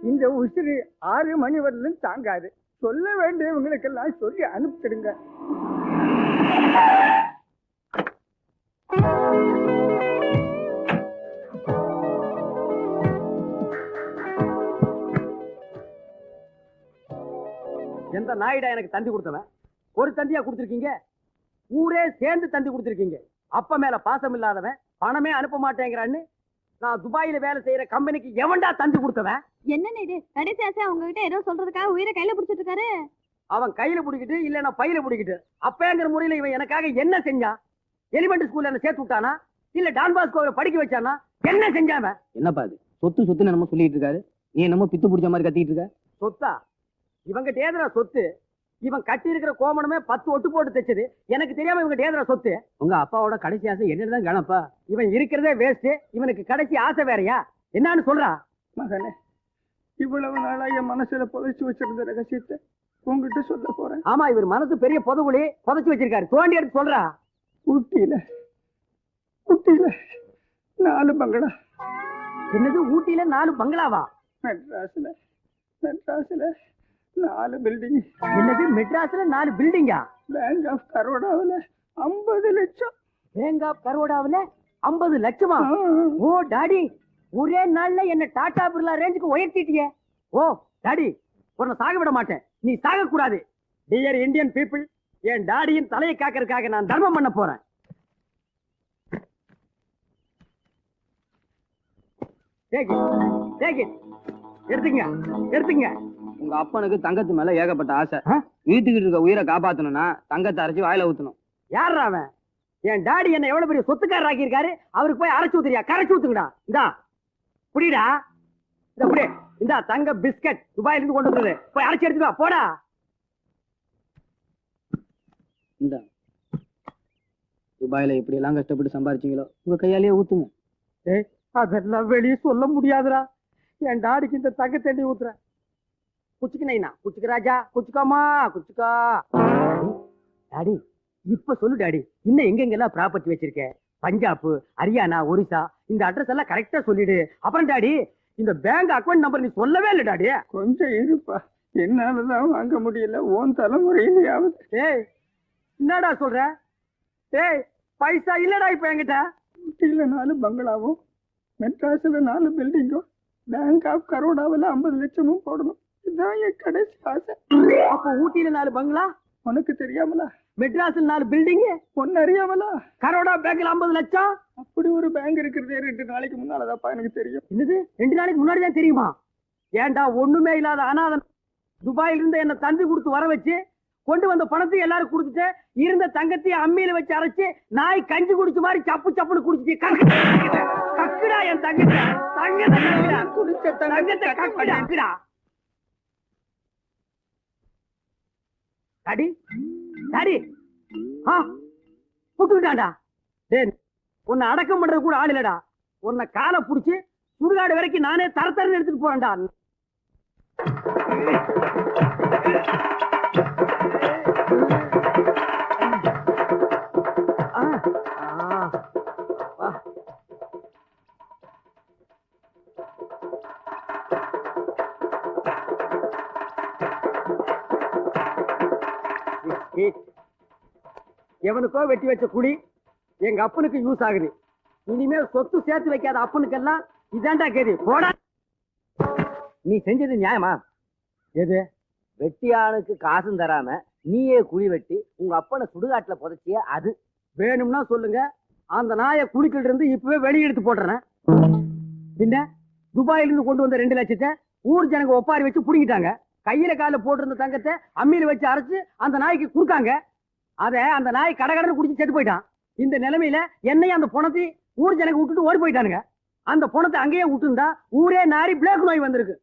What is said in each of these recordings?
இந்த உசிறு 6 மணி வரலும் தாங்காது. சொல்ல வேண்டியவங்களுக்கெல்லாம் சொல்லி அனுப்பிச்சிடுங்க. எந்த நாயிடா எனக்கு தந்தி கொடுத்தவன்? ஒரு தந்தியா கொடுத்துருக்கீங்க? ஊரே சேர்ந்து தந்தி கொடுத்துருக்கீங்க. அப்ப மேல பாசம் இல்லாதவன் பணமே அனுப்ப மாட்டேங்கிறான்னு நான் துபாயில வேலை செய்யற கம்பெனிக்கு எவன்டா தந்தி கொடுத்தவன்? என்னன்னு இது கடைசி உங்ககிட்ட ஏதோ சொல்றதுக்காக உயிரை கையில பிடிச்சிட்டு இருக்காரு. அவன் கையில பிடிக்கிட்டு இல்ல நான் பையில பிடிக்கிட்டு அப்பங்கிற முறையில இவன் எனக்காக என்ன செஞ்சான்? எலிமெண்ட் ஸ்கூல்ல என்ன சேர்த்து விட்டானா இல்ல டான் பாஸ்கோவை படிக்க வச்சானா? என்ன செஞ்சான்? என்னப்பா அது சொத்து சொத்து நம்ம சொல்லிட்டு இருக்காரு, நீ என்னமோ பித்து பிடிச்ச மாதிரி கத்திட்டு இருக்க. சொத்தா? இவங்கிட்ட ஏதுடா சொத்து? இவன் கட்டி இருக்கிற கோமணமே 10 ஒட்டு போட்டு தைச்சது. எனக்கு தெரியாம இவங்க ஏதுடா சொத்து? உங்க அப்பாவோட கடைசி ஆசை என்னதான் கணப்பா? இவன் இருக்கிறதே வேஸ்ட், இவனுக்கு கடைசி ஆசை வேறையா? என்னன்னு சொல்றா? மகனே, இவ்வளவு நாளா என் மனசுல புதைச்சு வச்சிருந்த ரகசியத்தை உங்ககிட்ட சொல்ல போறேன். ஆமா, இவர் மனசு பெரிய புதகுழி புதைச்சு வச்சிருக்காரு. தோண்டி எடுத்து சொல்றா. ஊட்டியில 4 பங்களா. என்னது ஊட்டியில 4 பங்களாவா? மெட்ராஸ்ல 4 பில்டிங். என்னது மெட்ராஸ்ல 4 பில்டிங்கா? பேங்க் ஆஃப் கரோடாவில் 50 லட்சம். பேங்க் ஆஃப் கரோடாவில் 50 லட்சமா? ஓ டாடி, ஒரே நாள்ல என்ன டாடா பிர்லா ரேஞ்சுக்கு உயர்த்திட்டியே. ஓ டாடி, உன்னை சாக விட மாட்டேன், நீ சாக கூடாது. டியர் இந்தியன் பீப்புள், என் டாடியின் தலையை காக்கிறதுக்காக நான் தர்மம் பண்ண போறேன். எடுத்துங்க. உங்க அப்பனுக்கு தங்கத்து மேல ஏகப்பட்ட ஆசை. வீட்டுக்கிட்டு இருக்க உயிரை காப்பாத்தணும்னா தங்கத்தை அரைச்சு வாயில ஊத்தணும். யார் அவன்? என் டாடி என்ன எவ்வளவு பெரிய சொத்துக்காரர் ஆக்கி இருக்காரு, அவருக்கு போய் அரைச்சு ஊத்துறியா? கரைச்சு ஊத்துங்கடா. இந்தா புடிடா, இந்த புடி. இந்தா தங்க பிஸ்கட் துபாயில இருந்து கொண்டு வந்தது, போய் அரைச்சு எடுத்துட்டு வா. போடா. இந்த துபாயில இப்படி எல்லாம் கஷ்டப்பட்டு சம்பாரிச்சீங்களோ உங்க கையாலேயே ஊத்துங்க. அதெல்லாம் வெளியே சொல்ல முடியாதுடா. என் டாடிக்கு இந்த தங்க தண்ணி ஊத்துறேன். குச்சிக்கு நைனா, குச்சிக்கு ராஜா, குச்சிக்காமா, குச்சிக்கா. டாடி இப்ப சொல்லு டாடி, இன்னும் எங்கெங்கெல்லாம் ப்ராப்பர்ட்டி வச்சிருக்க? பஞ்சாப், ஹரியானா, ஒரிசா, இந்த அட்ரஸ் எல்லாம் கரெக்டா சொல்லிடு. அப்புறம் டாடி, இந்த பேங்க் அக்கௌண்ட் நம்பர் நீ சொல்லவே இல்லை டாடி. கொஞ்சம் இருப்பா, என்னாலதான் வாங்க முடியல. ஓன் தலைமுறையிலேயாவது. ஏய் என்னடா சொல்ற? ஏய் பைசா இல்லடா இப்ப என்கிட்ட. ஊட்டியில 4 பங்களாவும் மெட்ராஸ்ல 4 பில்டிங்கும் பேங்க் ஆஃப் கரோடாவில் 50 லட்சமும் போடணும். இதுதான் என் கடைசி ஆசை. அப்ப ஊட்டியில 4 பங்களா உனக்கு தெரியாமலா? மெட்ராஸ்ல 4 பில்டிங் ஒன்னு அறியாமலா? கரோடா பேங்க்ல 50 லட்சம். அப்படி ஒரு பேங்க் இருக்கிறதே 2 நாளைக்கு முன்னாலதாப்பா எனக்கு தெரியும். என்னது 2 நாளைக்கு முன்னாடி தான் தெரியுமா? ஏன்டா ஒண்ணுமே இல்லாத அனாதன் துபாயில இருந்து என்ன தந்தி கொடுத்து வர வச்சு கொண்டு வந்த பணத்தை எல்லாரும் கொடுத்துட்டு இருந்த தங்கத்தையும் அம்மியில வச்சு அரைச்சு நாய் கஞ்சி குடிச்ச மாதிரி சப்பு சப்புன்னு குடிச்சிட்டு கக்குடா என் தங்கத்தை. தங்கத்தை குடிச்ச தங்கத்தை கக்குடா. Daddy daddy, புட்டுக்கிட்டான்டா. உன்னை அடக்கம் பண்றது கூட ஆள் இல்லடா. உன்னை காலை புடிச்சு சுடுகாடு வரைக்கும் நானே தரத்தரன்னு எடுத்துட்டு போறேன்டா. எவனுக்கோ வெட்டி வச்ச குடி எங்க அப்பனுக்கு யூஸ் ஆகுது. இனிமேல் சொத்து சேர்த்து வைக்காத அப்பனுக்கெல்லாம் இதாண்டா கேது. போடா. நீ செஞ்சது நியாயமா? எது? வெட்டியானுக்கு காசும் தராம நீயே குழி வெட்டி உங்க அப்பனை சுடுகாட்டுல புதைச்சிய அது. வேணும்னா சொல்லுங்க, அந்த நாயை குடிக்கிட்டு இருந்து இப்பவே வெளியே எடுத்து போடுறேன். பின்ன துபாயில இருந்து கொண்டு வந்த 2 லட்சத்தை ஊர் ஜனங்க ஒப்பாரி வச்சு புடிங்கிட்டாங்க. கையில கால போட்டிருந்த தங்கத்தை அம்மியில வச்சு அரைச்சு அந்த நாய்க்கு கொடுத்தாங்க. அத அந்த நாய் கடகடன்னு குடிச்சு செத்து போயிட்டான். இந்த நிலைமையில என்னையும் அந்த பணத்தை ஊர் ஜனங்க விட்டுட்டு ஓடி போயிட்டானுங்க. அந்த பணத்தை அங்கேயே விட்டுருந்தா ஊரே நாரி பிளேக் நோய் வந்திருக்கு.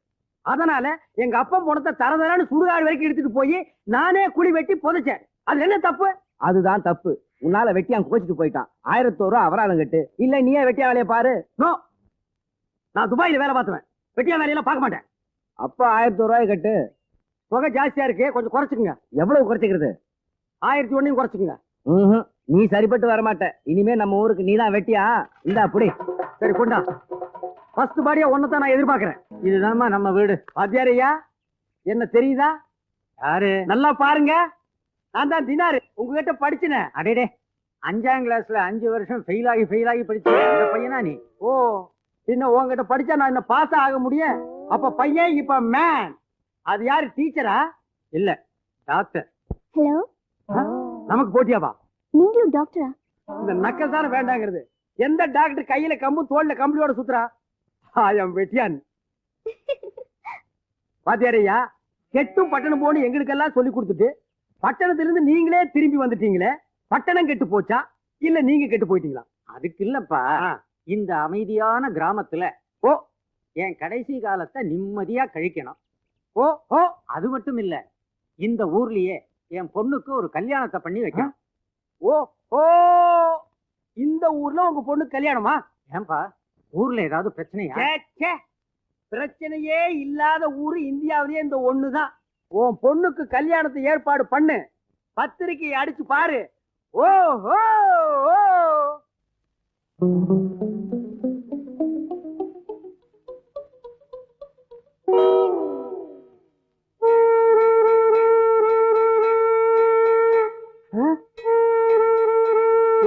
அதனால எங்க அப்பா பணத்தை தரதரான்னு சுடுகாடு வரைக்கும் எடுத்துட்டு போய் நானே குழி வெட்டி புதைச்சேன். அது என்ன தப்பு? அதுதான் தப்பு. உன்னால வெட்டியான் கோச்சிட்டு போயிட்டான். 1001 ரூபா அபராதம் கட்டு. இல்ல நீயே வெட்டியா வேலையை பாரு. நோ, நான் துபாயில வேலை பார்த்துவேன், வெட்டியா வேலையெல்லாம் பார்க்க மாட்டேன். அப்ப 1001 ரூபாய் கட்டு. தொகை ஜாஸ்தியா இருக்கு, கொஞ்சம் குறைச்சுக்குங்க. எவ்வளவு குறைச்சிக்கிறது? 1001 குறைச்சுக்குங்க. நீ சரிப்பட்டு வரமாட்ட. இனிமே நம்ம ஊருக்கு நீதான் வெட்டியா. இந்தா புடி. சரி கொண்டா. ஃபர்ஸ்ட் பாடியா ஒன்னதான் நான் எதிர்பார்க்கிறேன். இதுதான்மா நம்ம வீடு. வாத்தியாரையா என்ன தெரியுதா? யாரு? நல்லா பாருங்க, நான் தான் தினாரு, உங்ககிட்ட படிச்சினேன். அடேடே, 5ஆம் கிளாஸ்ல 5 வருஷம் ஃபெயில் ஆகி படிச்சேன் அந்த பையனா நீ? ஓ, பின்ன உங்ககிட்ட படிச்சா நான் என்ன பாஸ் ஆக முடியும்? அப்ப பையன் இப்ப மேன். அது யாரு, டீச்சரா? இல்ல, டாக்டர். ஹலோ, நமக்கு போட்டியாவா? நீங்களும் டாக்டரா? இந்த நக்கல் தானே வேண்டாங்கிறது. எந்த டாக்டர் கையில கம்பும் தோல்ல கம்பளியோட சுத்துறா? ஆயம் வெட்டியான். வாத்தியாரையா, கெட்டும் பட்டணம் போன்னு எங்களுக்கெல்லாம் சொல்லி கொடுத்துட்டு பட்டணத்திலிருந்து நீங்களே திரும்பி வந்துட்டீங்களே, பட்டணம் கெட்டு போச்சா இல்ல நீங்க கெட்டு போயிட்டீங்களா? அதுக்கு இல்லப்பா, இந்த அமைதியான கிராமத்துல என் கடைசி காலத்தை நிம்மதியா கழிக்கணும். ஓ ஓ, அது மட்டும் இல்ல, இந்த ஊர்லயே என் பொண்ணுக்கு ஒரு கல்யாணத்தை பண்ணி வைக்கணும். ஓ ஓ, இந்த ஊர்ல உங்க பொண்ணு கல்யாணமா? ஏன்பா, ஊர்ல ஏதாவது பிரச்சனையா? ச்சே, ச்சே. பிரச்சனையே இல்லாத ஊரு இந்தியாவிலேயே இந்த ஒண்ணுதான். உன் பொண்ணுக்கு கல்யாணத்தை ஏற்பாடு பண்ணு, பத்திரிக்கையை அடிச்சு பாரு. ஓ ஓ ஓ.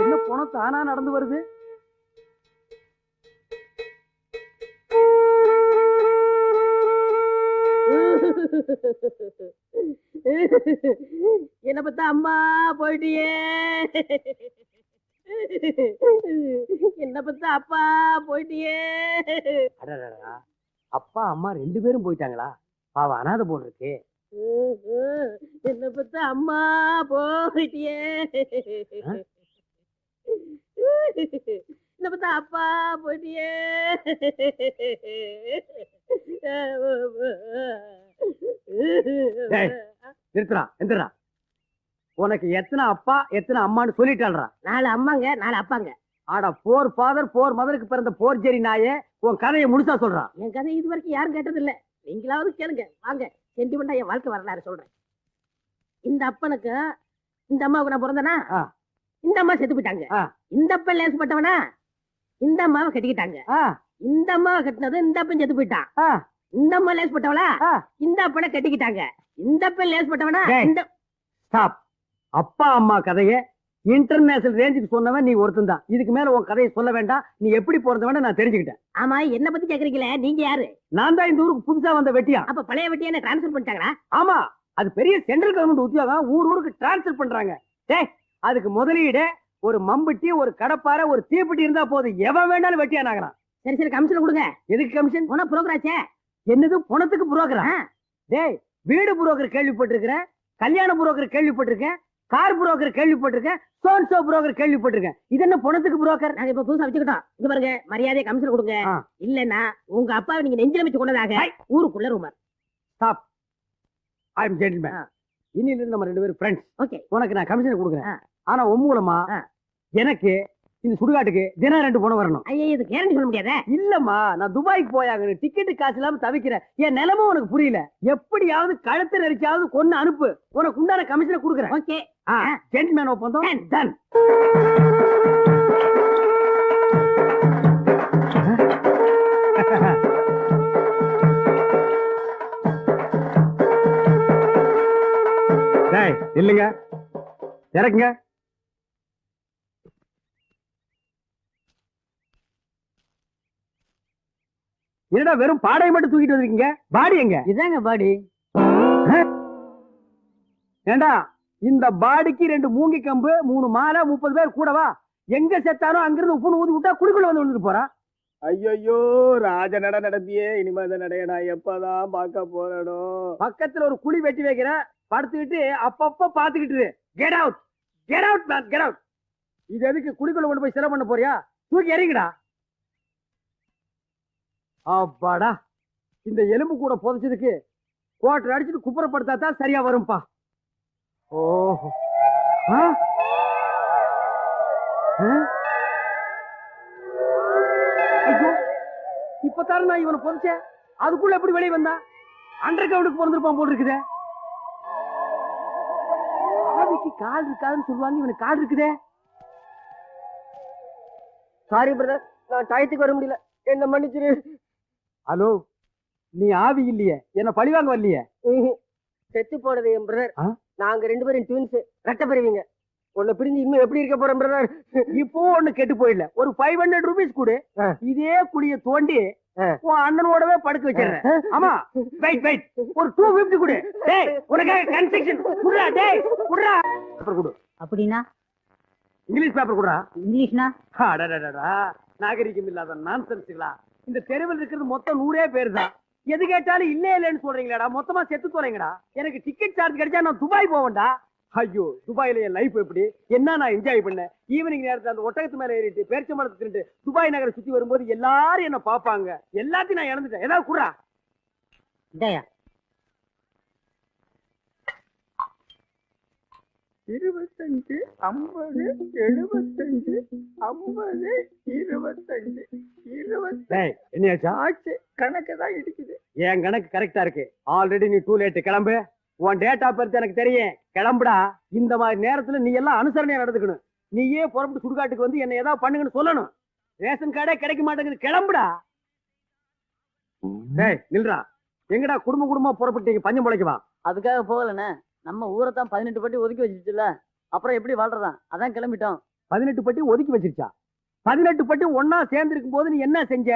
என்ன போன தானா நடந்து வருது? என்ன பத்தா அம்மா போயிட்டியே, என்ன பத்தா அப்பா போயிட்டியே. அடடடா, அப்பா அம்மா 2 பேரும் போயிட்டாங்களா? பாவம், அனாதை போல் இருக்கு. என்ன பத்தா அம்மா போயிட்டியே, என்ன பத்தா அப்பா போயிட்டியே. டேய், நிறுத்துறா, எந்திரா. உனக்கு எத்தனை அப்பா எத்தனை அம்மான்னு சொல்லிட்டாள்றா. 4 அம்மாங்க 4 அப்பாங்க. ஆடா, 4 ஃபாதர் 4 மதருக்கு பிறந்த போர்ஜரி நாயே, உன் கதையை முழுசா சொல்றான். என் கதை இது வரைக்கும் யாரும் கேட்டது இல்ல, நீங்களாவது கேளுங்க. வாங்க, சென்டிமெண்டா என் வாழ்க்கை வரலாறு சொல்றேன். இந்த அப்பனுக்கு இந்த அம்மாவுக்கு நான் பிறந்தனா, இந்த அம்மா செத்து போயிட்டாங்க. இந்த அப்பன் லேசப்பட்டவனா, இந்த அம்மாவை கட்டிக்கிட்டாங்க. இந்த அம்மாவை கட்டினது இந்த அப்பன் செத்து போயிட்டான். இந்த அம்மா லேசப்பட்டவளா, இந்த அப்பனை கட்டிக்கிட்டாங்க. இந்த அப்பன் லேசப்பட்டவனா, இந்த ஸ்டாப். அப்பா அம்மா கதைய இன்டர்நேஷனல் ரேஞ்சுக்கு சொன்னவன் நீ ஒருத்தன் தான். இதுக்கு மேல உன் கதையை சொல்ல வேண்டாம். நீ எப்படி பிறந்தவன நான் தெரிஞ்சுக்கிட்டேன். ஆமா, என்ன பத்தி கேக்குறீங்களே, நீங்க யாரு? நான் தான் இந்த ஊருக்கு புதுசா வந்த வெட்டியா. அப்ப பழைய வெட்டியா என்ன டிரான்ஸ்ஃபர் பண்ணிட்டாங்களா? ஆமா, அது பெரிய சென்ட்ரல் கவர்மெண்ட் உத்தியோகம், ஊருக்கு டிரான்ஸ்ஃபர் பண்றாங்க. டேய், அதுக்கு முதலீடு ஒரு மம்பட்டி, ஒரு கடப்பாரை, ஒரு தீப்பெட்டி இருந்தா போதும், எவன் வேணாலும் வெட்டியானாகிறான். சரி சரி, கமிஷன் கொடுங்க. எதுக்கு கமிஷன்? போன புரோக்கராச்சே. என்னது, பணத்துக்கு புரோக்கரா? டேய், வீடு புரோக்கர் கேள்விப்பட்டிருக்கிறேன், கல்யாண புரோக்கர் கேள்விப்பட்டிருக்கேன், கார் புரோக்கர் கேள்விப்பட்டிருக்கேன், சோன்சோ புரோக்கர் கேள்விப்பட்டிருக்கேன். இது என்ன பணத்துக்கு புரோக்கர்? நாங்க இப்ப புதுசா வச்சுக்கிட்டோம். இங்க பாருங்க, மரியாதையை கமிஷன் கொடுங்க. இல்லன்னா உங்க அப்பாவை நீங்க நெஞ்சில வச்சு கொண்டதாக ஊருக்குள்ள rumour. Stop. I am gentleman. இன்னில இருந்து நம்ம 2 பேரும் ஃப்ரெண்ட்ஸ். ஓகே, உனக்கு நான் கமிஷன் கொடுக்குறேன். ஆனா மூலமா எனக்கு இந்த சுடுகாட்டுக்கு தினம் 2 பணம் வரணும். ஐயா, இது கேரண்டி சொல்ல முடியாதே. இல்லம்மா, நான் துபாய்க்கு போயாங்க, டிக்கெட்டு காசு இல்லாம தவிக்கிறேன். என் நிலைமை உனக்கு புரியல. எப்படியாவது கழுத்து நெரிச்சாவது கொன்னு அனுப்பு, உனக்கு உண்டான கமிஷனை கொடுக்குறேன். ஓகே, ஜென்டில்மேன் ஒப்பந்தம் டன். டேய், இல்லைங்க, இறக்குங்க. என்னடா வெறும் பாடையை மட்டும் தூக்கிட்டு வந்திருக்கீங்க? பாடி எங்க? இதாங்க பாடி. ஏண்டா, இந்த பாடிக்கு 2 மூங்கி கம்பு, 3 மாலை, 30 பேர் கூடவா? எங்க செத்தாரோ அங்கிருந்து உப்புன்னு ஊதி விட்டா குடிக்குள்ள வந்து விழுந்துட்டு போறா. ஐயோ, ராஜ நட நடத்தியே, இனிமே அந்த நடைய நான் எப்பதான் பார்க்க போறேனோ. பக்கத்துல ஒரு குழி வெட்டி வைக்கிற, படுத்துக்கிட்டு அப்பப்ப பாத்துக்கிட்டு get out, get out man, get out. இது எதுக்கு குழிக்குள்ள கொண்டு போய் செலவு பண்ண போறியா? தூக்கி எறிங்கடா. அப்பாடா, இந்த எலும்பு கூட புதைச்சதுக்கு கோட்டை அடிச்சுட்டு குப்புறப்படுத்தா தான் சரியா வரும்பா. ஓஹோ, ஐயோ, இப்பதான் நான் இவனை புதைச்சேன், அதுக்குள்ள எப்படி வெளியே வந்தா? அண்டர் கிரவுண்டுக்கு பிறந்திருப்பான் போல் இருக்குதே. ஆவிக்கு கால் இருக்காதுன்னு சொல்லுவாங்க, இவனுக்கு கால் இருக்குதே. சாரி பிரதர், நான் டயத்துக்கு வர முடியல, என்ன மன்னிச்சிரு. ஹலோ, நீ ஆவி இல்லையே, என்ன பழிவாங்க வரலையே? செத்து போனது என் பிரதர். ஆ? நாங்க 2 பேரும் ட்வின்ஸ், ரெட்டை பிரிவிங்க. உன்னை பிரிஞ்சு இன்னும் எப்படி இருக்க போறேன் பிரதர்? இப்போ ஒண்ணு கெட்டு போயிடல, ஒரு 500 ரூபீஸ் கொடு, இதே குழிய தோண்டி உன் அண்ணனோடவே படுக்க வச்சிடுறேன். ஆமா, வெயிட் ஒரு 250 கொடு. டேய், உனக்காக கன்ஸ்ட்ரக்ஷன் குடுறா. டேய் குடுறா, பேப்பர் கொடு. அப்படின்னா இங்கிலீஷ் பேப்பர் குடுறா. இங்கிலீஷ்னா அடடடடா, நாகரிகம் இல்லாத நான்சென்ஸ்களா. இந்த தெருவில் இருக்கிறது மொத்தம் 100 பேர் தான். எது கேட்டாலும் இல்லன்னு சொல்றீங்களாடா, மொத்தமா செத்து போறீங்கடா. எனக்கு டிக்கெட் சார்ஜ் கிடைச்சா நான் துபாய் போவேன்டா. ஐயோ, துபாயில என் லைஃப் எப்படி என்ன நான் என்ஜாய் பண்ணேன். ஈவினிங் நேரத்துல அந்த ஒட்டகத்து மேல ஏறிட்டு பேரிச்சம்பழத்தை தின்னுட்டு துபாய் நகரை சுத்தி வரும்போது எல்லாரும் என்ன பாப்பாங்க. எல்லாத்தையும் நான் இழந்துட்டேன். ஏதாவது குடுறா. இதையா 25, 50, 75, 50, 25, 20 டேய், என்னையாச்சா? ஆச்சு. கணக்கு தான் இடிக்குது. என் கணக்கு கரெக்டா இருக்கு. ஆல்ரெடி நீ டூ லேட். கிளம்பு. உன் டேட் ஆஃப் பர்த் எனக்கு தெரியும். கிளம்புடா. இந்த மாதிரி நேரத்துல நீ எல்லாம் அனுசரணையா நடந்துக்கணும். நீயே புறப்பட்டு சுடுகாட்டுக்கு வந்து என்ன ஏதாவது பண்ணுங்கன்னு சொல்லணும். ரேஷன் கார்டே கிடைக்க மாட்டேங்குது. கிளம்புடா. டேய் நில்றா. எங்கடா குடும்பமா புறப்பட்டீங்க பஞ்சம் முளைக்குவா? அதுக்காக போகலண்ணே, நம்ம ஊரை தான் 18 பட்டி ஒதுக்கி வச்சிச்சுல, அப்புறம் எப்படி வாழ்றதா, அதான் கிளம்பிட்டோம். 18 பட்டி ஒதுக்கி வச்சிருச்சா? 18 பட்டி ஒன்னா சேர்ந்து இருக்கும் போது நீ என்ன செஞ்ச?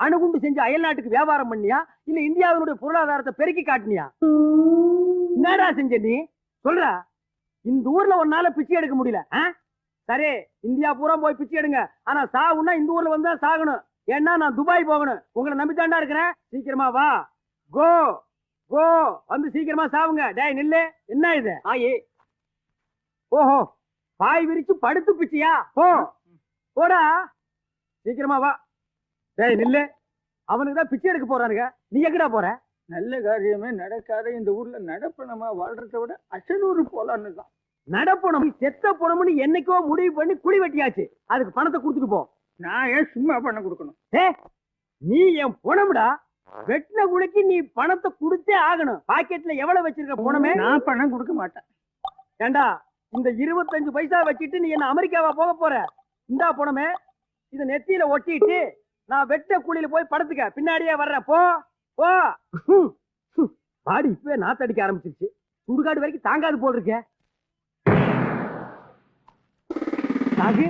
அணுகுண்டு செஞ்சு அயல் நாட்டுக்கு வியாபாரம் பண்ணியா, இல்ல இந்தியாவினுடைய பொருளாதாரத்தை பெருக்கி காட்டினியா? என்னடா செஞ்ச நீ? சொல்ற. இந்த ஊர்ல ஒன்னால பிச்சை எடுக்க முடியல. சரி, இந்தியா பூரா போய் பிச்சை எடுங்க. ஆனா சாவுன்னா இந்த ஊர்ல வந்தா சாகணும். ஏன்னா நான் துபாய் போகணும். உங்களை நம்பித்தாண்டா இருக்கிறேன். சீக்கிரமா வா. கோ கோ, வந்து சீக்கிரமா சாவுங்க. டேய் நில்லு. என்ன இது? ஆயி. ஓஹோ, பாய் விரிச்சு படுத்து பிச்சையா? போ போடா, சீக்கிரமா வா. டேய் நில்லு. அவனுக்கு தான் பிச்சை எடுக்க போறானுங்க. நீ எங்கடா போற? நல்ல காரியமே நடக்காத இந்த ஊர்ல நடப்பணமா வாழ்றத விட அசலூர் போலான்னு தான். நடப்பணம் செத்த பணம்னு என்னைக்கோ முடிவு பண்ணி குழி வெட்டியாச்சு. அதுக்கு பணத்தை கொடுத்துட்டு போ. நான் ஏன் சும்மா பண்ண கொடுக்கணும்? நீ என் பணம்டா. வெட்டின குழிக்கு நீ பணத்தை கொடுத்தே ஆகணும். பாக்கெட்ல எவ்வளவு வச்சிருக்க பணமே? நான் பணம் கொடுக்க மாட்டேன். ஏண்டா, இந்த 25 பைசா வச்சுட்டு நீ என்ன அமெரிக்காவா போக போற? இந்தா பணமே, இத நெத்தியில ஒட்டிட்டு நான் வெட்ட கூலியில போய் படத்துக்க. பின்னாடியே வர்ற. போ போ. பாடி இப்பவே நாத்தடிக்க ஆரம்பிச்சிருச்சு. சுடுகாடு வரைக்கும் தாங்காது போல் இருக்க. நாகு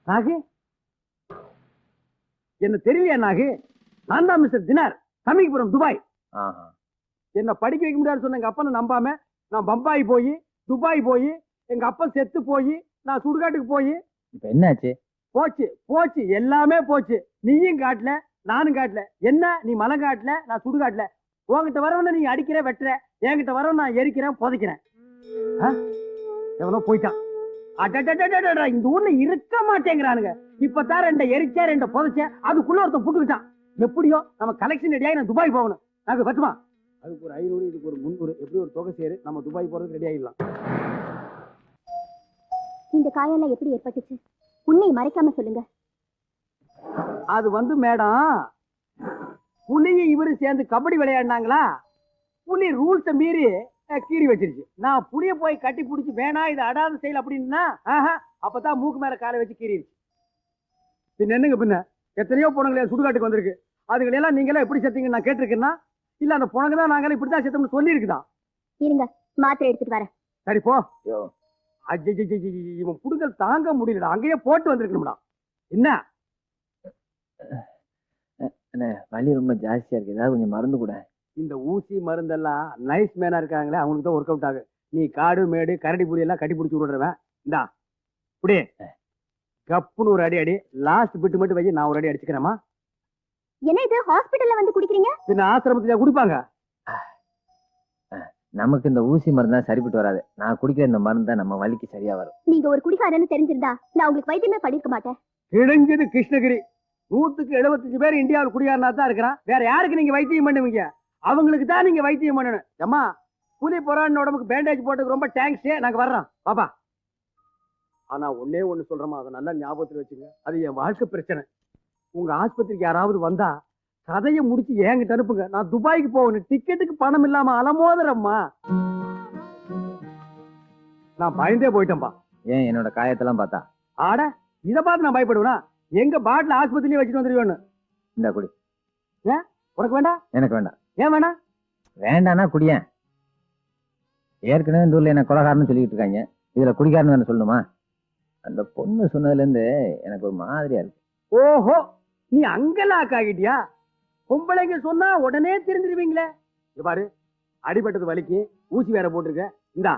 நாகு, என்ன தெரியலையா நாகு? நான் தான் mister dinar, coming from Dubai. என்ன படிக்க வைக்க முடியாது சொன்ன எங்க அப்பனை நம்பாம நான் பம்பாய் போய் துபாய் போய் எங்க அப்பா செத்து போய் நான் சுடுகாட்டுக்கு போய் இப்ப என்னாச்சு? போச்சு போச்சு, எல்லாமே போச்சு. நீயும் காட்டல, நானும் காட்டல. என்ன நீ மலை காட்டல, நான் சுடுகாட்டல. உன்கிட்ட வரவன நீ அடிக்கிற வெட்டுற, என்கிட்ட வரவன் நான் எரிக்கிறேன் புதைக்கிறேன். எவனோ போயிட்டான். அடடடடடடா, இந்த ஊர்ல இருக்க மாட்டேங்கிறானுங்க. இப்பதான் 2 எரிச்சா 2 புதைச்ச, அதுக்குள்ள ஒருத்தன் புட்டுக்கிட்டான். எப்படியோ நம்ம கலெக்ஷன் ரெடியாகி நான் துபாய் போகணும். நாங்க பத்துமா? அதுக்கு ஒரு 500, இதுக்கு ஒரு 300, எப்படி ஒரு தொகை சேரு, நம்ம துபாய் போறதுக்கு ரெடி ஆகிடலாம். இந்த காயெல்லாம் எப்படி ஏற்பட்டுச்சு? உன்னை மறைக்காம சொல்லுங்க. அது வந்து மேடம், புலியும் இவரும் சேர்ந்து கபடி விளையாடினாங்களா, புலி ரூல்ஸை மீறி கீறி வச்சிருச்சு. நான் புளிய போய் கட்டி பிடிச்சி வேணா இது அடாத செயல் அப்படின்னா அப்பதான் மூக்கு மேல காலை வச்சு கீறிடுச்சு. பின்ன என்னங்க, பின்ன எத்தனையோ பொண்ணுங்களே சுடுகாட்டுக்கு வந்திருக்கு. அதுகளெல்லாம் நீங்களே எப்படி செத்தீங்கன்னு நான் கேட்டிருக்கேன்னா, இல்ல அந்த பொண்ணுங்க தான் நாங்களே இப்படிதான் செத்தோம்னு சொல்லி இருக்குதான். இருங்க, மாத்திரை எடுத்துட்டு வரேன். சரி போ. இவன் புடுங்கல் தாங்க முடியலடா, அங்கேயே போட்டு வந்திருக்கணும்டா. என்ன வலி ரொம்ப ஜாஸ்தியா இருக்கு, ஏதாவது கொஞ்சம் மருந்து கூட. இந்த ஊசி மருந்தெல்லாம் நைஸ் மேனா இருக்காங்களே, அவங்களுக்கு தான் ஒர்க் அவுட் ஆகும். நீ காடு மேடு கரடி புலி எல்லாம் கட்டி பிடிச்சி விடுறவன். இந்தா புடி, கப்புன்னு ஒரு அடி அடி. லாஸ்ட் பிட்டு மட்டும் வை, நான் ஒரு அடி அடிச்சுக்கிறேமா. என்ன இது, ஹாஸ்பிடல்ல வந்து குடிக்கிறீங்க? பின்ன ஆசிரமத்துல குடிப்பாங்க. நமக்கு இந்த ஊசி மருந்து தான் சரிப்பட்டு வராது. நான் குடிக்கிற இந்த மருந்து தான் நம்ம வலிக்கு சரியா வரும். நீங்க ஒரு குடிகாரன்னு தெரிஞ்சிருந்தா நான் உங்களுக்கு வைத்தியமே பண்ணிருக்க மாட்டேன். கிழிஞ்சது கிருஷ்ணகிரி. 100க்கு 75 பேர் இந்தியாவில் குடிகாரனா தான் இருக்கிறான். வேற யாருக்கு நீங்க வைத்தியம் பண்ணுவீங்க? அவங்களுக்கு தான் நீங்க வைத்தியம் பண்ணணும். அம்மா, புலி புறான்னு உடம்புக்கு பேண்டேஜ் போட்டதுக்கு ரொம்ப தேங்க்ஸ், நாங்க வர்றோம் பாப்பா. ஆனா ஒன்னே ஒண்ணு சொல்றோமா, அதை நல்லா ஞாபகத்துல வச்சுங்க. அது என் வாழ்க்கை பிரச்சனை. உங்க ஆஸ்பத்திரிக்கு யாராவது வந்தா கதையை முடிச்சு என்கிட்ட அனுப்புங்க. நான் துபாய்க்கு போகணும். டிக்கெட்டுக்கு பணம் இல்லாம அலமோதுறம்மா. நான் பயந்தே போயிட்டேன்பா. ஏன் என்னோட காயத்தெல்லாம் பார்த்தா? ஆட, இதை பார்த்து நான் பயப்படுவேனா? எங்க பாட்டில் ஆஸ்பத்திரியே வச்சுட்டு வந்துருவேன்னு. இந்த குடி. உனக்கு வேண்டாம்? எனக்கு வேண்டாம். ஏன் வேணாம்? வேண்டானா குடியேன். ஏற்கனவே இந்த ஊர்ல என்ன கொலகாரன்னு சொல்லிட்டு இருக்காங்க, இதுல குடிக்காரன்னு வேணும் சொல்லணுமா? அந்த பொண்ணு சொன்னதுல இருந்து எனக்கு ஒரு மாதிரியா இருக்கு. ஓஹோ, நீ அங்கலாக் ஆகிட்டியா? பொம்பளைங்க சொன்னா உடனே தெரிஞ்சிருவீங்களே. இங்க பாரு, அடிபட்டது வலிக்கு ஊசி வேற போட்டிருக்க. இந்தா,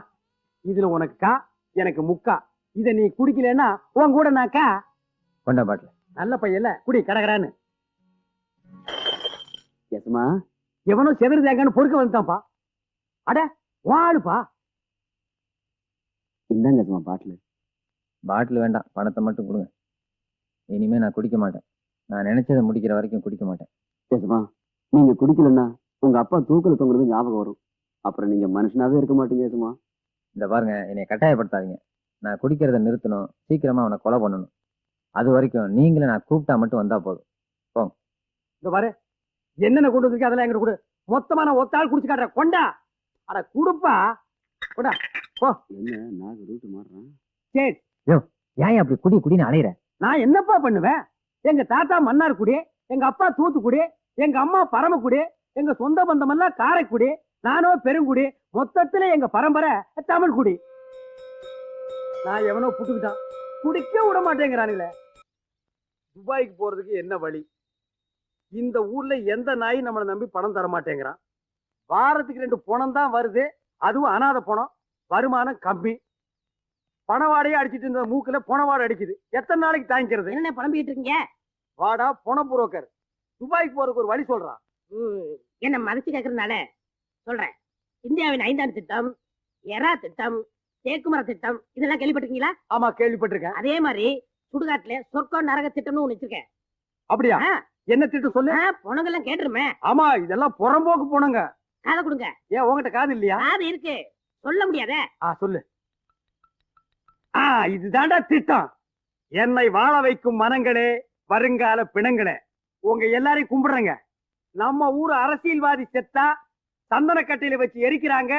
இதுல உனக்கு கா, எனக்கு முக்கா. இத நீ குடிக்கலன்னா உன் கூட நான் கா. கொண்டா பாட்டில். நல்ல பையன்ல, குடி கடகடான்னு. எஸ்மா, எவனோ செதறு தேங்கன்னு பொறுக்க வந்துட்டான்ப்பா. அட வாழுப்பா. இந்தாங்க எஸ்மா பாட்டில். பாட்டில் வேண்டாம், பணத்தை மட்டும் கொடுங்க. இனிமே நான் குடிக்க மாட்டேன். நான் நினைச்சதை முடிக்கிற வரைக்கும் குடிக்க மாட்டேன். எஸ்மா, நீங்க குடிக்கலன்னா உங்க அப்பா தூக்கல தொங்குறது ஞாபகம் வரும். அப்புறம் நீங்க மனுஷனாவே இருக்க மாட்டீங்க எஸ்மா. இந்த பாருங்க, என்னை கட்டாயப்படுத்தாதீங்க. நான் குடிக்கிறத நிறுத்தணும், சீக்கிரமா அவனை கொலை பண்ணணும். அது வரைக்கும் நீங்களே நான் கூப்பிட்டா மட்டும் வந்தா போதும். இந்த பாரு, என்னென்ன கொண்டு வந்திருக்க அதெல்லாம் எங்கிட்ட கொடு. மொத்தமா நான் ஒத்தாள் குடிச்சு காட்டுறேன். கொண்டா. அட குடுப்பா. கொண்டா. என்ன நாக ரூட்டு மாறுறான்? சரி, ஏன் அப்படி குடி குடின்னு அலையிற? நான் என்னப்பா பண்ணுவேன்? எங்க தாத்தா மன்னார்குடி, எங்க அப்பா தூத்துக்குடி, எங்க அம்மா பரமக்குடி, எங்க சொந்த பந்தம் எல்லாம் காரைக்குடி, நானோ பெருங்குடி. மொத்தத்துல எங்க பரம்பரை தமிழ் குடி. நான் எவனோ புட்டுக்கிட்டான், குடிக்க விட மாட்டேங்கிறானுங்களே. துபாய்க்கு போறதுக்கு என்ன வழி? இந்த ஊர்ல எந்த நாய் நம்மளை நம்பி பணம் தர மாட்டேங்கிறான். வாரத்துக்கு 2 பணம் தான் வருது, அதுவும் அனாதை பணம். வருமானம் கம்மி. பணவாடையே அடிச்சிட்டு இருந்த மூக்குல பணவாடை அடிக்குது. எத்தனை நாளைக்கு தாங்கிக்கிறது? என்ன புலம்பிட்டு இருக்கீங்க? வாடா பண புரோக்கர், துபாய்க்கு போறதுக்கு ஒரு வழி சொல்றான். என்ன மறைச்சு கேட்கறதுனால சொல்றேன். இந்தியாவின் 5ஆம் திட்டம், எரா திட்டம், தேக்குமர திட்டம், இதெல்லாம் கேள்விப்பட்டிருக்கீங்களா? ஆமா, கேள்விப்பட்டிருக்கேன். அதே மாதிரி சுடுகாட்டுல சொர்க்கம் நரக திட்டம்னு ஒண்ணு வச்சிருக்கேன். அப்படியா? என்ன திட்டம் சொல்லு. பொணங்கெல்லாம் கேட்டுருமே. ஆமா, இதெல்லாம் புறம்போக்கு போனங்க. காதை கொடுங்க. ஏன் உங்ககிட்ட காது இல்லையா? காது இருக்கு, சொல்ல முடியாதே. சொல்லு. இதுதான்டா திட்டம். என்னை வாழ வைக்கும் மனங்களே, வருங்கால பிணங்களே, உங்க எல்லாரையும் கும்பிடுறேங்க. நம்ம ஊர் அரசியல்வாதி செத்தா சந்தன கட்டையில வச்சு எரிக்கிறாங்க,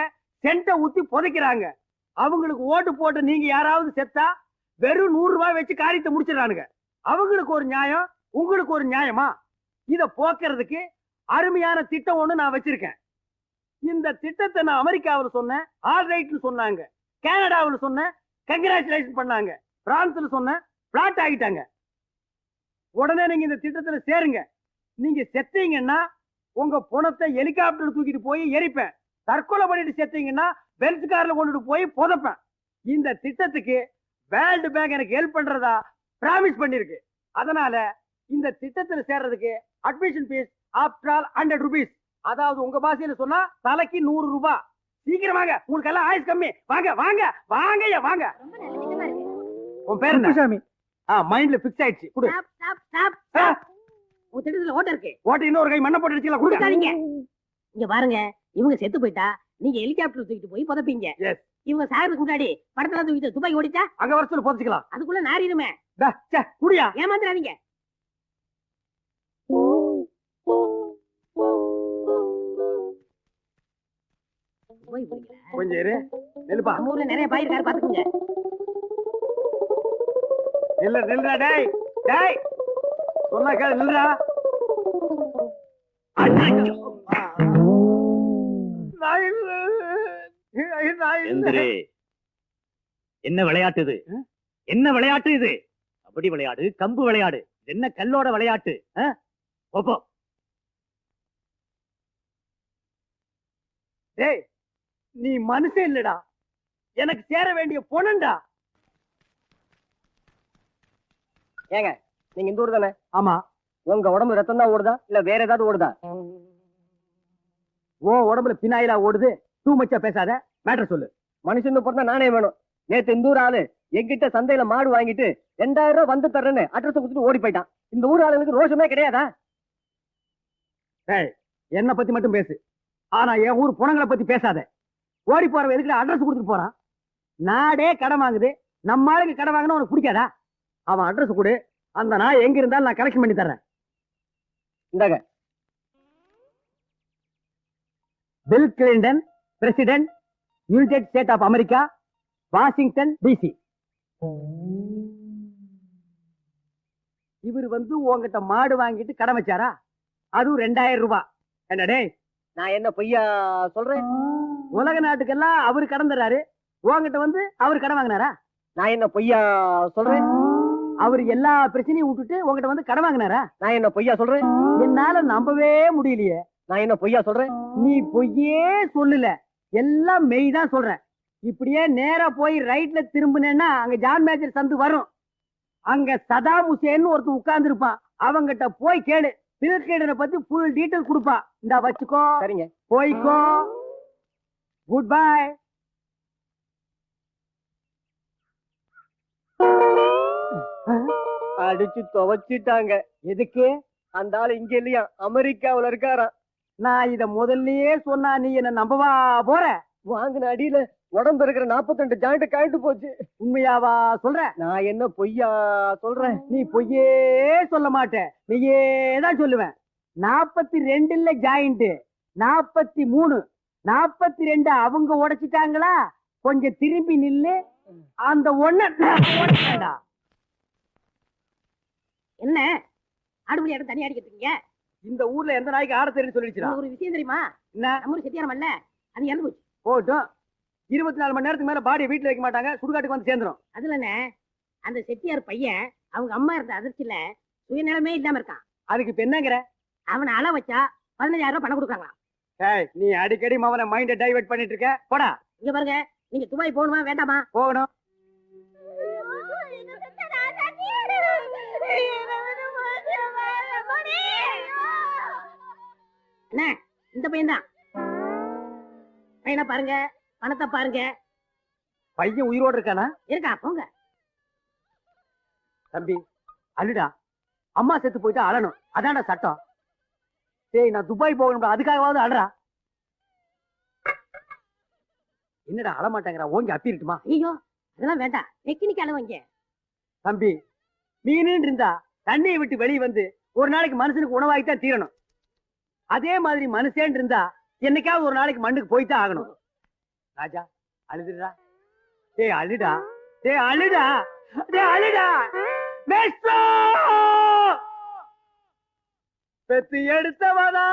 சென்ட ஊத்தி புதைக்கிறாங்க. அவங்களுக்கு ஓட்டு போட்டு நீங்க யாராவது செத்தா வெறும் 100 ரூபாய் வச்சு காரியத்தை முடிச்சிடறானுங்க. அவங்களுக்கு ஒரு நியாயம், உங்களுக்கு ஒரு நியாயமா? இத போக்குறதுக்கு அருமையான திட்டம் ஒண்ணு நான் வச்சிருக்கேன். இந்த திட்டத்தை நான் அமெரிக்காவில் சொன்னேன், ஆல் ரைட்னு சொன்னாங்க. கனடாவில் சொன்னேன், கங்க்ராச்சுலேஷன் பண்ணாங்க. பிரான்ஸ்ல சொன்னேன், பிளாட் ஆகிட்டாங்க. உடனே நீங்க இந்த திட்டத்துல சேருங்க. நீங்க செத்தீங்கன்னா உங்க பணத்தை ஹெலிகாப்டர் தூக்கிட்டு போய் எரிப்பேன். தற்கொலை பண்ணிட்டு செத்தீங்கன்னா பெல்ஸ் கார்ல கொண்டுட்டு போய் புதைப்பேன். இந்த திட்டத்துக்கு வேர்ல்டு பேங்க் எனக்கு ஹெல்ப் பண்றதா பிராமிஸ் பண்ணிருக்கு. அதனால இந்த திட்டத்துல சேர்றதுக்கு admission fees after all 100 rupees. அதாவது உங்க பாஷையில சொன்னா தலைக்கு 100 ரூபாய். சீக்கிரமாங்க, உங்களுக்கு எல்லாம் ஆயுஸ் கம்மி. வாங்க வாங்க வாங்கய்யா வாங்க. ரொம்ப நல்ல திட்டமா இருக்கு. உன் பேர் என்ன? சாமி. மைண்ட்ல பிக்ஸ் ஆயிடுச்சு. குடு. உங்க திட்டத்துல ஓட்ட இருக்கு. ஓட்ட இன்னொரு கை மண்ணை போட்டு அடிச்சீங்களா? கொடுக்காதீங்க. இங்க பாருங்க, இவங்க செத்து போயிட்டா நீங்க ஹெலிகாப்டர் தூக்கிட்டு போய் புதைப்பீங்க. Yes. இவங்க சாகிறதுக்கு முன்னாடி படத்துல தூக்கிட்டு துபாய் ஓடிட்டா அங்க வருஷத்துல போச்சுக்கலாம். அதுக்குள்ள நாரிடுமே. குடியா? ஏமாந்துடாதீங்க. துபாய் போறீங்களா? கொஞ்சம் இரு. நெல்லுப்பா. நம்ம ஊர்ல நிறைய பாய் இருக்காரு, பாத்துக்கோங்க. நில்லுடா டேய். டேய். சொன்னா கேளு, நில்லுடா. எந்திரே. என்ன விளையாட்டு இது? என்ன விளையாட்டு இது? கபடி விளையாடு, கம்பு விளையாடு, என்ன கல்லோட விளையாட்டு? போ. டேய், நீ மனுஷன் இல்லடா, எனக்கு சேர வேண்டிய பொணண்டா. ஏங்க, நீங்க இந்த ஊர் தானே? ஆமா. உங்க உடம்பு ரத்தம் தான் ஓடுதா இல்ல வேற ஏதாவது ஓடுதா? உன் உடம்புல பினாயிலா ஓடுது. டூ மச்சா பேசாத, மேட்டர் சொல்லு. மனுஷன் பிறந்தா நானே வேணும். நேத்து இந்த ஊர் ஆளு எங்கிட்ட சந்தையில மாடு வாங்கிட்டு 2000 ரூபாய் வந்து தர்றேன்னு அட்ரஸ் கொடுத்துட்டு ஓடி போயிட்டான். இந்த ஊர் ஆளுங்களுக்கு ரோஷமே கிடையாதா? டேய், என்ன பத்தி மட்டும் பேசு, ஆனா என் ஊர் புணங்களை பத்தி பேசாத. ஓடி போறவன் எதுக்கு அட்ரஸ் கொடுத்துட்டு போறான்? நாடே கடன் வாங்குது, நம்ம ஆளுக்கு கடன் வாங்கினா உனக்கு பிடிக்காதா? அவன் அட்ரஸ் கொடு, அந்த நாய் எங்க இருந்தாலும் நான் கலெக்ஷன் பண்ணி தர்றேன். இந்தாங்க. Bill Clinton, president, United State of America, Washington DC. இவர் வந்து உங்ககிட்ட மாடு வாங்கிட்டு கடன் வச்சாரா? அதுவும் 2000 ரூபாய். என்னடே நான் என்ன பொய்யா சொல்றேன்? உலக நாட்டுக்கெல்லாம் அவரு கடன் தர்றாரு, உன்கிட்ட வந்து அவரு கடன் வாங்கினாரா? நான் என்ன பொய்யா சொல்றேன்? அவரு எல்லா பிரச்சனையும் விட்டுட்டு உன்கிட்ட வந்து கடன் வாங்கினாரா? நான் என்ன பொய்யா சொல்றேன்? என்னால நம்பவே முடியலையே. நான் என்ன பொய்யா சொல்றேன்? நீ பொய்யே சொல்லல, எல்லாம் மெய் தான் சொல்ற. இப்படியே நேரா போய் ரைட்ல திரும்பினேன்னா அங்க ஜான் மேஜர் சந்து வரும். அங்க சதாம் ஹுசேன் ஒருத்தன் உட்கார்ந்து இருப்பான். அவங்கிட்ட போய் கேளு, பில்கேடனை பத்தி ஃபுல் டீடைல் கொடுப்பான். இந்த வச்சுக்கோ. சரிங்க. போய்க்கோ. Good bye. அடிச்சு துவைச்சிட்டாங்க. எதுக்கு? அந்த ஆளு இங்க இல்லையா, அமெரிக்காவுல இருக்காராம். நான் இத முதல்லயே சொன்னா நீ என்ன நம்பவா போற? வாங்கின அடியில உடம்பு இருக்கிற 42 ஜாயிண்ட் கழட்டு போச்சு. உண்மையாவா சொல்ற? நான் என்ன பொய்யா சொல்றேன்? நீ பொய்யே சொல்ல மாட்ட, நீயே தான் சொல்லுவேன். 42 ஜாயிண்ட், 43, 42 அவங்க உடைச்சிட்டாங்களா? கொஞ்சம் திரும்பி நில்லு, அந்த ஒண்ண உடைச்சேன்டா. என்ன ஆடுபுலி இடம் தனியா அடிக்கிறீங்க? இந்த ஊர்ல எந்த நாய்க்கு ஆட தெரியும் சொல்லிடுச்சுடா. ஒரு விஷயம் தெரியுமா? என்ன? நம்ம ஊர் செட்டியாரம் அல்ல, அது இறந்து போச்சு. போட்டும், 24 மணி நேரத்துக்கு மேல பாடியை வீட்டுல வைக்க மாட்டாங்க, சுடுகாட்டுக்கு வந்து சேர்ந்துரும். அதுலண்ணே அந்த செட்டியார் பையன் அவங்க அம்மா இருந்த அதிர்ச்சியில சுயநலமே இல்லாம இருக்கான். அதுக்கு இப்ப என்னங்கிற? அவனை அள வச்சா 15,000 ரூபாய் பணம் கொடுக்காங்களாம். ஏய், நீ அடிக்கடி மவன மைண்ட டைவர்ட் பண்ணிட்டு இருக்க. போடா. இங்க பாருங்க, நீங்க துபாய் போகணுமா வேண்டாமா? போகணும். என்ன இந்த பையன் தான். பையனை பாருங்க, பணத்தை பாருங்க. பையன் உயிரோடு இருக்கானா? இருக்கா? போங்க தம்பி, அழுடா. அம்மா செத்து போயிட்டா அழணும், அதான்டா சட்டம். டேய், நான் துபாய் போகணும், அதுக்காகவாவது அழறா. என்னடா அழ மாட்டேங்கிறா? ஓங்கி அப்பிட்டுமா? ஐயோ அதெல்லாம் வேண்டாம், டெக்னிக் அளவங்க. தம்பி, மீன் இருந்தா தண்ணியை விட்டு வெளியே வந்து ஒரு நாளைக்கு மனுஷனுக்கு உணவாகித்தான் தீரணும். அதே மாதிரி மனுஷன் இருந்தா என்னைக்காவது ஒரு நாளைக்கு மண்ணுக்கு போய்தான் ஆகணும். ராஜா, அழுதுடா. டேய் அழுடா, டேய் அழுடா, டேய் அழுடா. மேஸ்ட்ரோ! பெத்து எடுத்தவனா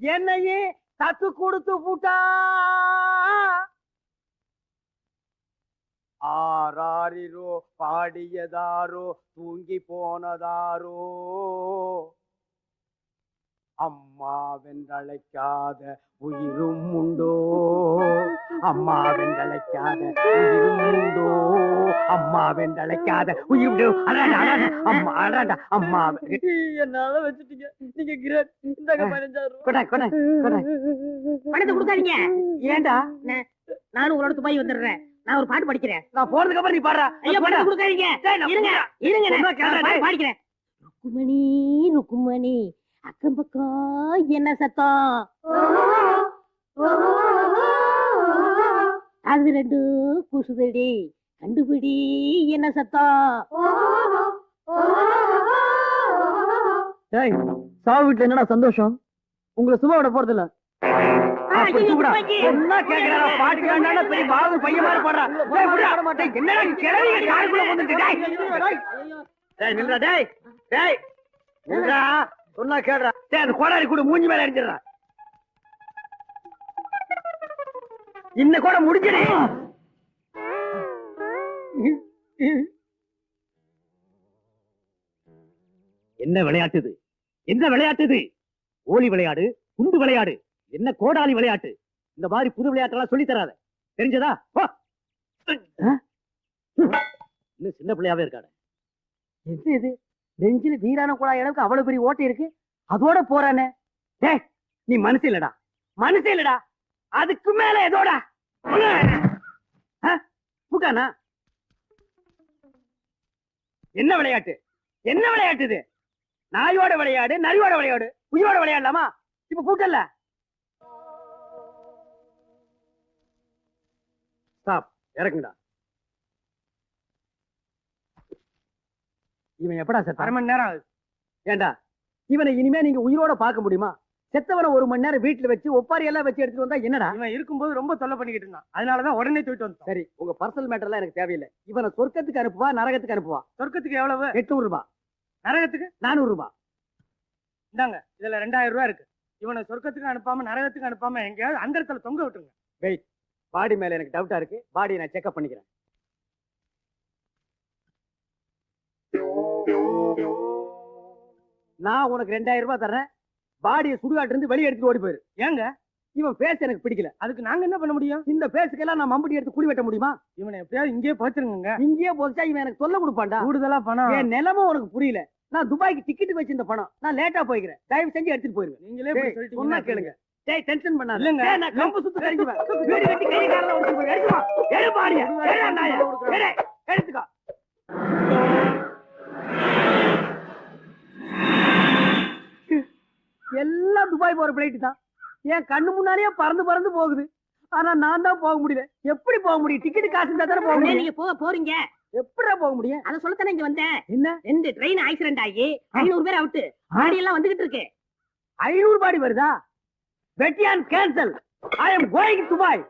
என்னையே தத்து கொடுத்து பூட்டா. ஆராரிரோ பாடியதாரோ தூங்கி போனதாரோ, அம்மா வென்றழைக்காத உயிரும் உண்டோ, அம்மா வென்றழைக்காத உயிரும் உண்டோ, அம்மா வென்றழைக்காத உயிர் உண்டோ. அடாடா, அடாடா, அம்மா, அடாடா, அம்மா. என்னால வச்சுட்டீங்க, நீங்க கிரேட். இந்தாங்க 15,000 கொடா, கொடா, கொடா. பணத்தை கொடுக்காதீங்க. ஏண்டா? நானும் உங்களோட துபாய் வந்துடுறேன். நான் ஒரு பாட்டு படிக்கிறேன். நான் போறதுக்கு அப்புறம் நீ பாடுறா. ஐயா பணத்தை கொடுக்காதீங்க. இருங்க இருங்க, நான் பாடிக்கிறேன். ருக்குமணி ருக்குமணி அக்கம் பக்கம் என்ன சத்தம்? அது ரெண்டு குசுதடி, கண்டுபிடி என்ன சத்தம்? சாவு வீட்டுல என்னடா சந்தோஷம்? உங்களை சும்மா விட போறது இல்ல. சொன்னா கேடுறா. அந்த கோடாரி கூட மூஞ்சி மேல அடிச்சிடறா. இன்ன கூட முடிச்சிடு. என்ன விளையாட்டு இது? என்ன விளையாட்டு இது? ஓலி விளையாடு, குண்டு விளையாடு, என்ன கோடாலி விளையாட்டு? இந்த மாதிரி புது விளையாட்டெல்லாம் சொல்லி தராத, தெரிஞ்சதா? இன்னும் சின்ன பிள்ளையாவே இருக்காரு. எது இது? நெஞ்சில வீரான குழாய் அளவுக்கு அவ்வளவு பெரிய ஓட்டை இருக்கு, அதோட போறானே. டேய், நீ மனுஷன் இல்லடா, மனுஷன் இல்லடா, அதுக்கு மேல எதோடா புகானா? என்ன விளையாட்டு? என்ன விளையாட்டு இது? நாயோட விளையாடு, நரியோட விளையாடு, உயிரோட விளையாடலாமா? இப்ப கூட்டல. ஸ்டாப், இறக்குங்கடா. இவன் எப்படா செத்த? 1/2 மணி நேரம் ஆகுது. ஏண்டா, இவனை இனிமே நீங்க உயிரோட பார்க்க முடியுமா? செத்தவனை 1 மணி நேரம் வீட்டுல வச்சு ஒப்பாரி எல்லாம் வச்சு எடுத்துட்டு வந்தா என்னடா? இவன் இருக்கும்போது ரொம்ப தொல்லை பண்ணிக்கிட்டு இருந்தான், அதனாலதான் உடனே தூக்கிட்டு வந்தோம். சரி, உங்க பர்சனல் மேட்டர் எல்லாம் எனக்கு தேவையில்லை. இவனை சொர்க்கத்துக்கு அனுப்புவா, நரகத்துக்கு அனுப்புவா? சொர்க்கத்துக்கு எவ்வளவு? 800 ரூபாய். நரகத்துக்கு 400 ரூபாய். இந்தாங்க இதுல 2000 ரூபாய் இருக்கு. இவனை சொர்க்கத்துக்கு அனுப்பாம நரகத்துக்கு அனுப்பாம எங்கேயாவது அந்த இடத்துல தொங்க விட்டுருங்க. பாடி மேல எனக்கு டவுட்டா இருக்கு. பாடியை நான் செக்அப் பண்ணிக்கிறேன். நான் உனக்கு 2000 ரூபாய் தர்றேன். பாடியை சுடுகாட்டு இருந்து வெளியே எடுத்துட்டு ஓடி போயிரு. ஏங்க இவன் பேச எனக்கு பிடிக்கல. அதுக்கு நாங்க என்ன பண்ண முடியும்? இந்த பேசுக்கெல்லாம் நான் மம்பட்டி எடுத்து குழி வெட்ட முடியுமா? இவனை எப்படியாவது இங்கேயே போச்சிருங்க. இங்கேயே போச்சா இவன் எனக்கு சொல்ல கொடுப்பான்டா. கூடுதலா பணம் என் நிலைமை உனக்கு புரியல. நான் துபாய்க்கு டிக்கெட் வச்சிருந்த பணம். நான் லேட்டா போய்க்கிறேன். தயவு செஞ்சு எடுத்துட்டு போயிருங்க. நீங்களே இப்படி சொன்னா சொல்லிட்டீங்கன்னா கேளுங்க. டேய் டென்ஷன் பண்ணாத. இல்லங்க. டேய், நான் கம்பு சுத்து கறிக்குவேன். வீடு கட்டி கை கால்ல ஒடிச்சு போய் எடுத்து வா. எடு பாடிய. ஏடா நாயா. எடு. எடுத்துக்கோ. எல்லாம் துபாய் போற பிளைட் தான். என் கண்ணு முன்னாடியே பறந்து பறந்து போகுது. ஆனா நான் தான் போக முடியல. எப்படி போக முடியும்? டிக்கெட் காசு இருந்தா தானே போக அண்ணே, முடியும். நீங்க போறீங்க. எப்படிடா போக முடியும்? அத சொல்லத்தானே இங்க வந்தேன். என்ன 2 ட்ரெயின் ஆக்சிடென்ட் ஆகி 500 பேர் அவுட். ஆடி எல்லாம் வந்துகிட்டு இருக்கு. 500 பாடி வருதா? வெட்டியான் cancel. I am going Dubai.